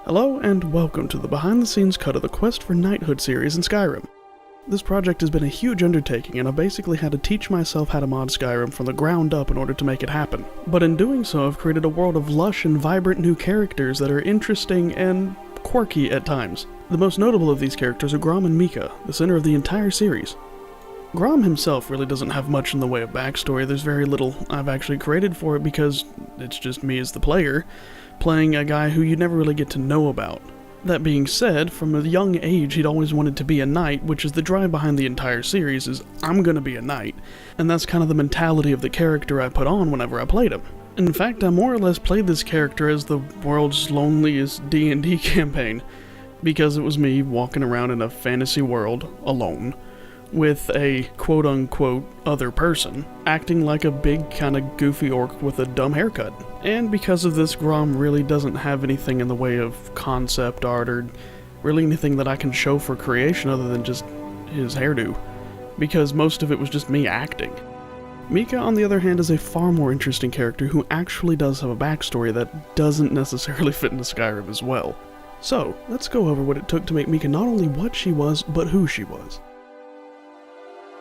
Hello and welcome to the behind-the-scenes cut of the Quest for Knighthood series in Skyrim. This project has been a huge undertaking and I've basically had to teach myself how to mod Skyrim from the ground up in order to make it happen. But in doing so, I've created a world of lush and vibrant new characters that are interesting and quirky at times. The most notable of these characters are Grom and Mika, the center of the entire series. Grom himself really doesn't have much in the way of backstory. There's very little I've actually created for it because it's just me as the player, playing a guy who you never really get to know about. That being said, from a young age he'd always wanted to be a knight, which is the drive behind the entire series is, I'm gonna be a knight. And that's kind of the mentality of the character I put on whenever I played him. In fact, I more or less played this character as the world's loneliest D&D campaign, because it was me walking around in a fantasy world, alone, with a quote-unquote other person, acting like a big kind of goofy orc with a dumb haircut. And because of this, Grom really doesn't have anything in the way of concept art or really anything that I can show for creation other than just his hairdo, because most of it was just me acting. Mika, on the other hand, is a far more interesting character who actually does have a backstory that doesn't necessarily fit into Skyrim as well. So, let's go over what it took to make Mika not only what she was, but who she was.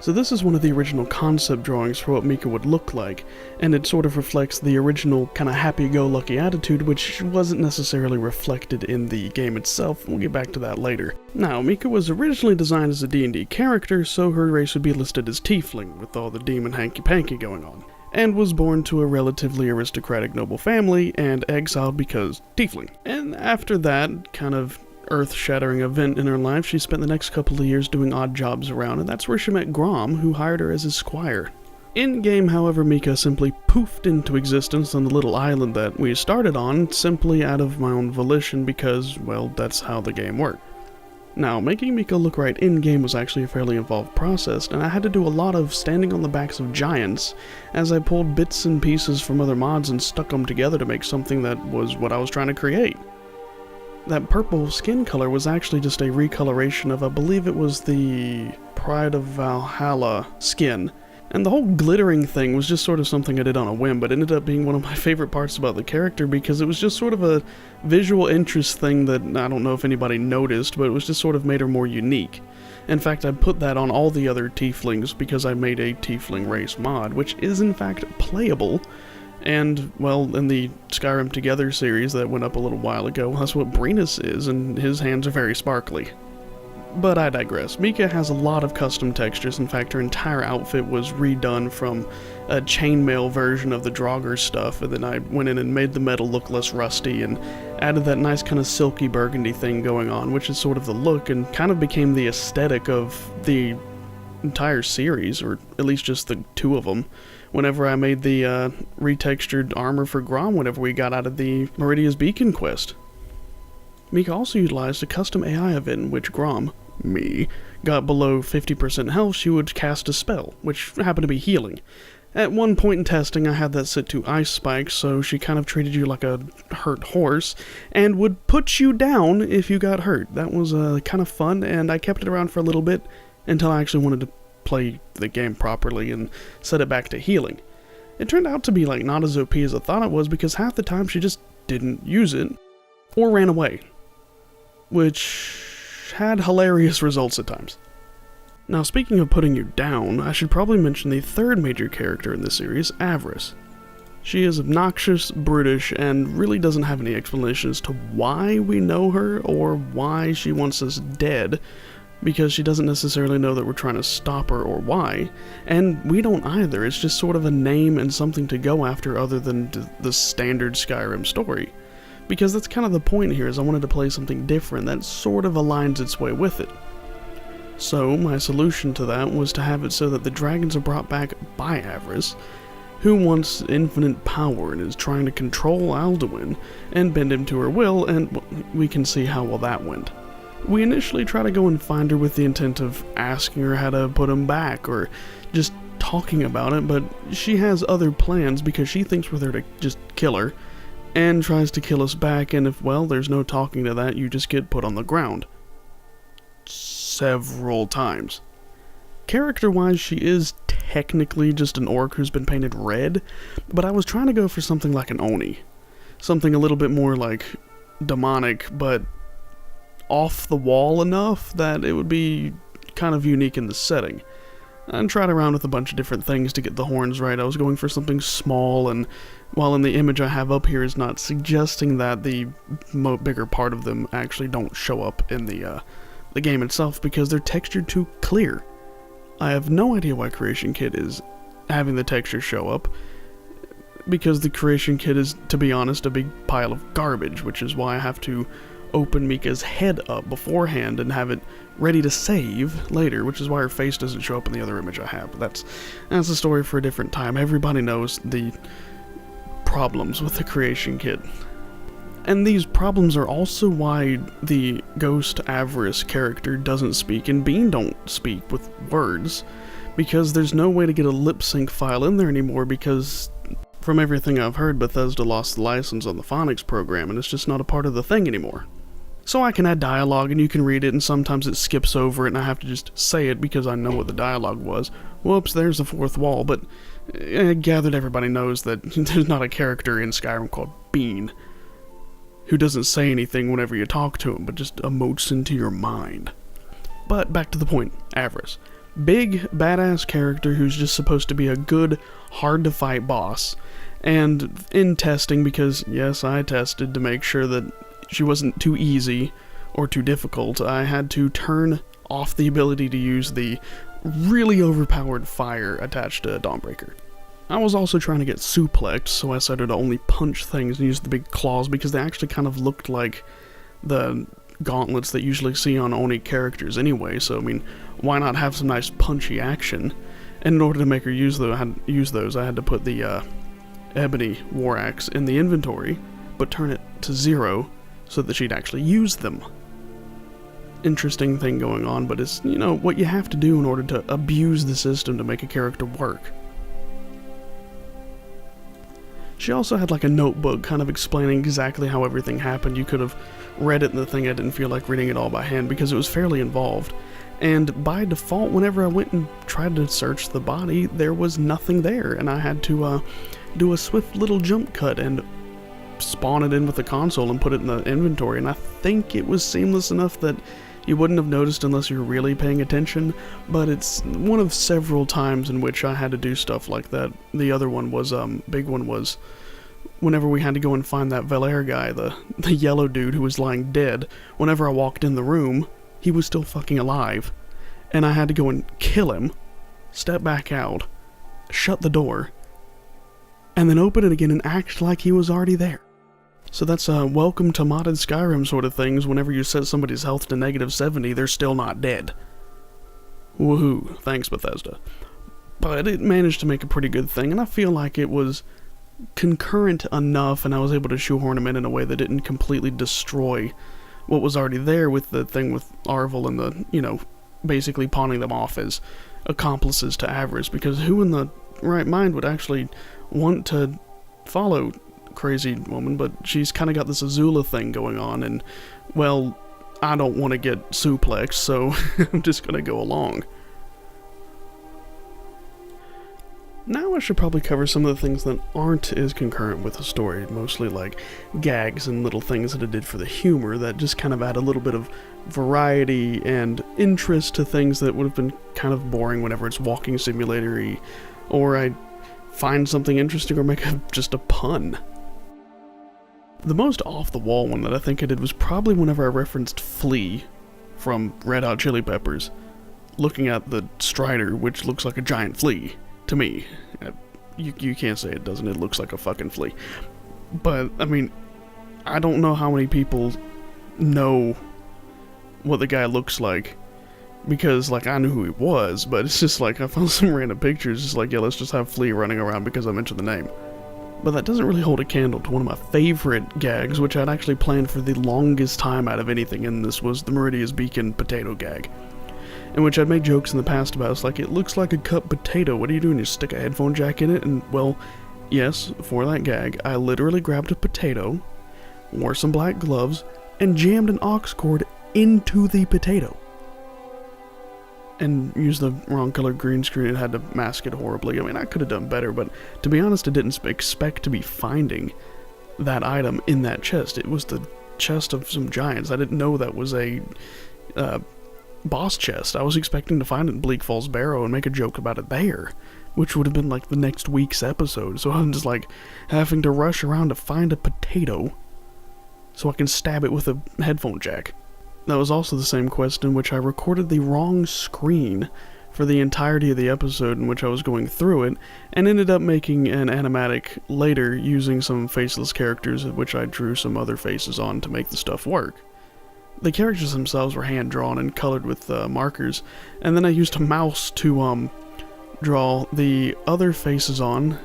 So this is one of the original concept drawings for what Mika would look like, and it sort of reflects the original kind of happy-go-lucky attitude, which wasn't necessarily reflected in the game itself. We'll get back to that later. Now, Mika was originally designed as a D&D character, so her race would be listed as Tiefling, with all the demon hanky-panky going on, and was born to a relatively aristocratic noble family, and exiled because Tiefling. And after that, kind of earth-shattering event in her life, she spent the next couple of years doing odd jobs around, and that's where she met Grom, who hired her as his squire. In-game, however, Mika simply poofed into existence on the little island that we started on, simply out of my own volition because, well, that's how the game worked. Now, making Mika look right in-game was actually a fairly involved process, and I had to do a lot of standing on the backs of giants as I pulled bits and pieces from other mods and stuck them together to make something that was what I was trying to create. That purple skin color was actually just a recoloration of, I believe it was the Pride of Valhalla skin. And the whole glittering thing was just sort of something I did on a whim, but ended up being one of my favorite parts about the character because it was just sort of a visual interest thing that I don't know if anybody noticed, but it was just sort of made her more unique. In fact, I put that on all the other tieflings because I made a tiefling race mod, which is in fact playable. And, well, in the Skyrim Together series that went up a little while ago, that's what Brenus is, and his hands are very sparkly. But I digress. Mika has a lot of custom textures. In fact, her entire outfit was redone from a chainmail version of the Draugr stuff, and then I went in and made the metal look less rusty and added that nice kind of silky burgundy thing going on, which is sort of the look and kind of became the aesthetic of the entire series, or at least just the two of them. Whenever I made the retextured armor for Grom whenever we got out of the Meridia's Beacon quest. Mika also utilized a custom AI event in which Grom, me, got below 50% health, she would cast a spell, which happened to be healing. At one point in testing I had that set to Ice Spike, so she kind of treated you like a hurt horse, and would put you down if you got hurt. That was kind of fun, and I kept it around for a little bit until I actually wanted to play the game properly and set it back to healing. It turned out to be like not as OP as I thought it was because half the time she just didn't use it or ran away, which had hilarious results at times. Now, speaking of putting you down, I should probably mention the third major character in this series, Avriss. She is obnoxious, brutish, and really doesn't have any explanation as to why we know her or why she wants us dead, because she doesn't necessarily know that we're trying to stop her or why, and we don't either. It's just sort of a name and something to go after other than the standard Skyrim story. Because that's kind of the point here, is I wanted to play something different that sort of aligns its way with it. So my solution to that was to have it so that the dragons are brought back by Avriss, who wants infinite power and is trying to control Alduin and bend him to her will, and we can see how well that went. We initially try to go and find her with the intent of asking her how to put him back, or just talking about it, but she has other plans because she thinks we're there to just kill her, and tries to kill us back, and if, well, there's no talking to that, you just get put on the ground. Several times. Character-wise, she is technically just an orc who's been painted red, but I was trying to go for something like an Oni. Something a little bit more like demonic, but off the wall enough that it would be kind of unique in the setting. I tried around with a bunch of different things to get the horns right. I was going for something small, and while in the image I have up here is not suggesting that, the bigger part of them actually don't show up in the game itself because they're textured too clear. I have no idea why Creation Kit is having the texture show up, because the Creation Kit is, to be honest, a big pile of garbage, which is why I have to open Mika's head up beforehand and have it ready to save later, which is why her face doesn't show up in the other image I have. But that's a story for a different time. Everybody knows the problems with the Creation Kit. And these problems are also why the Ghost Avriss character doesn't speak and Bean don't speak with words, because there's no way to get a lip sync file in there anymore, because from everything I've heard, Bethesda lost the license on the phonics program and it's just not a part of the thing anymore. So I can add dialogue and you can read it, and sometimes it skips over it and I have to just say it because I know what the dialogue was. Whoops, there's the fourth wall, but I gathered everybody knows that there's not a character in Skyrim called Bean who doesn't say anything whenever you talk to him, but just emotes into your mind. But back to the point, Avriss. Big, badass character who's just supposed to be a good, hard-to-fight boss. And in testing, because yes, I tested to make sure that she wasn't too easy or too difficult, I had to turn off the ability to use the really overpowered fire attached to Dawnbreaker. I was also trying to get suplexed, so I set her to only punch things and use the big claws, because they actually kind of looked like the gauntlets that you usually see on Oni characters anyway, so I mean, why not have some nice punchy action? And in order to make her use those, I had to put the ebony war axe in the inventory, but turn it to 0 so that she'd actually use them. Interesting thing going on, but it's, you know, what you have to do in order to abuse the system to make a character work. She also had like a notebook kind of explaining exactly how everything happened. You could have read it in the thing. I didn't feel like reading it all by hand because it was fairly involved. And by default, whenever I went and tried to search the body, there was nothing there, and I had to do a swift little jump cut and spawn it in with the console and put it in the inventory, and I think it was seamless enough that you wouldn't have noticed unless you were really paying attention, but it's one of several times in which I had to do stuff like that. The other one was, big one was whenever we had to go and find that Valair guy, the yellow dude who was lying dead. Whenever I walked in the room, he was still fucking alive, and I had to go and kill him, step back out, shut the door, and then open it again and act like he was already there. So that's a welcome to modded Skyrim sort of things. Whenever you set somebody's health to -70, they're still not dead. Woohoo, thanks Bethesda. But it managed to make a pretty good thing, and I feel like it was concurrent enough, and I was able to shoehorn them in a way that didn't completely destroy what was already there with the thing with Arvel and the, you know, basically pawning them off as accomplices to Avriss, because who in the right mind would actually want to follow crazy woman? But she's kind of got this Azula thing going on, and, well, I don't want to get suplexed, so I'm just going to go along. Now I should probably cover some of the things that aren't as concurrent with the story, mostly like gags and little things that I did for the humor that just kind of add a little bit of variety and interest to things that would have been kind of boring whenever it's walking simulator-y, or I find something interesting or make just a pun. The most off-the-wall one that I think I did was probably whenever I referenced Flea from Red Hot Chili Peppers, looking at the Strider, which looks like a giant flea. To me, you can't say it doesn't, it looks like a fucking flea. But, I mean, I don't know how many people know what the guy looks like, because, like, I knew who he was, but it's just like, I found some random pictures, just like, yeah, let's just have Flea running around because I mentioned the name. But that doesn't really hold a candle to one of my favorite gags, which I'd actually planned for the longest time out of anything in this, was the Meridia's Beacon potato gag. In which I'd made jokes in the past about, it's like, it looks like a cut potato, what are you doing, you stick a headphone jack in it? And, well, yes, for that gag, I literally grabbed a potato, wore some black gloves, and jammed an aux cord into the potato. And used the wrong color green screen and had to mask it horribly. I mean, I could have done better, but to be honest, I didn't expect to be finding that item in that chest. It was the chest of some giants. I didn't know that was a boss chest. I was expecting to find it in Bleak Falls Barrow and make a joke about it there, which would have been like the next week's episode. So I'm just like having to rush around to find a potato so I can stab it with a headphone jack. That was also the same quest in which I recorded the wrong screen for the entirety of the episode in which I was going through it, and ended up making an animatic later using some faceless characters of which I drew some other faces on to make the stuff work. The characters themselves were hand-drawn and colored with markers, and then I used a mouse to draw the other faces on.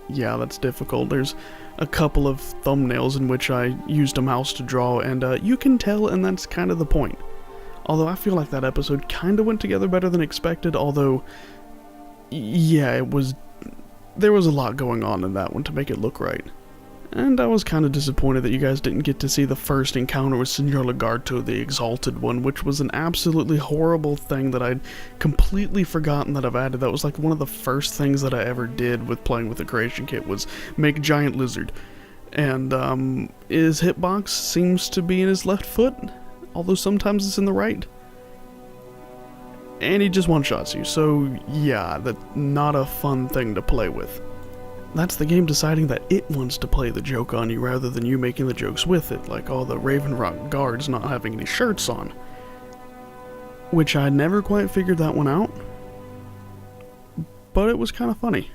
Yeah, that's difficult. There's a couple of thumbnails in which I used a mouse to draw, and you can tell, and that's kind of the point. Although I feel like that episode kind of went together better than expected, although, yeah, there was a lot going on in that one to make it look right. And I was kind of disappointed that you guys didn't get to see the first encounter with Senor Lagarto, the Exalted One, which was an absolutely horrible thing that I'd completely forgotten that I've added. That was like one of the first things that I ever did with playing with the creation kit, was make a giant lizard. And his hitbox seems to be in his left foot, although sometimes it's in the right. And he just one-shots you, so yeah, that's not a fun thing to play with. That's the game deciding that it wants to play the joke on you rather than you making the jokes with it, like all the Raven Rock guards not having any shirts on. Which I never quite figured that one out, but it was kind of funny.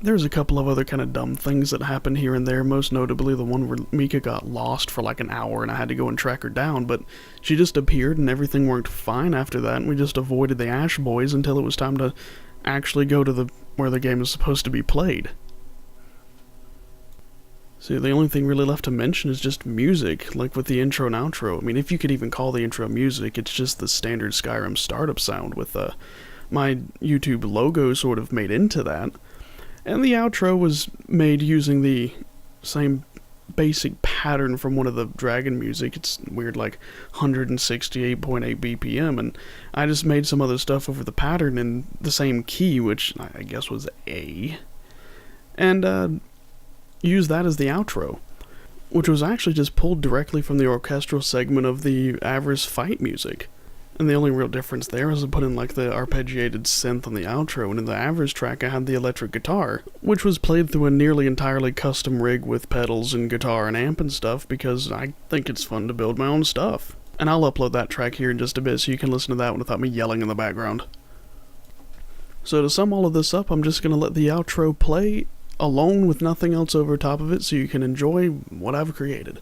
There's a couple of other kind of dumb things that happened here and there, most notably the one where Mika got lost for like an hour and I had to go and track her down, but she just appeared and everything worked fine after that, and we just avoided the Ash Boys until it was time to actually go to where the game is supposed to be played. See, the only thing really left to mention is just music, like with the intro and outro. I mean, if you could even call the intro music, it's just the standard Skyrim startup sound with my YouTube logo sort of made into that. And the outro was made using the same basic pattern from one of the dragon music. It's weird, like 168.8 BPM, and I just made some other stuff over the pattern in the same key, which I guess was A. And use that as the outro, which was actually just pulled directly from the orchestral segment of the Avriss fight music. And the only real difference there is I put in like the arpeggiated synth on the outro, and in the Avriss track I had the electric guitar, which was played through a nearly entirely custom rig with pedals and guitar and amp and stuff, because I think it's fun to build my own stuff. And I'll upload that track here in just a bit so you can listen to that one without me yelling in the background. So to sum all of this up, I'm just going to let the outro play alone with nothing else over top of it so you can enjoy what I've created.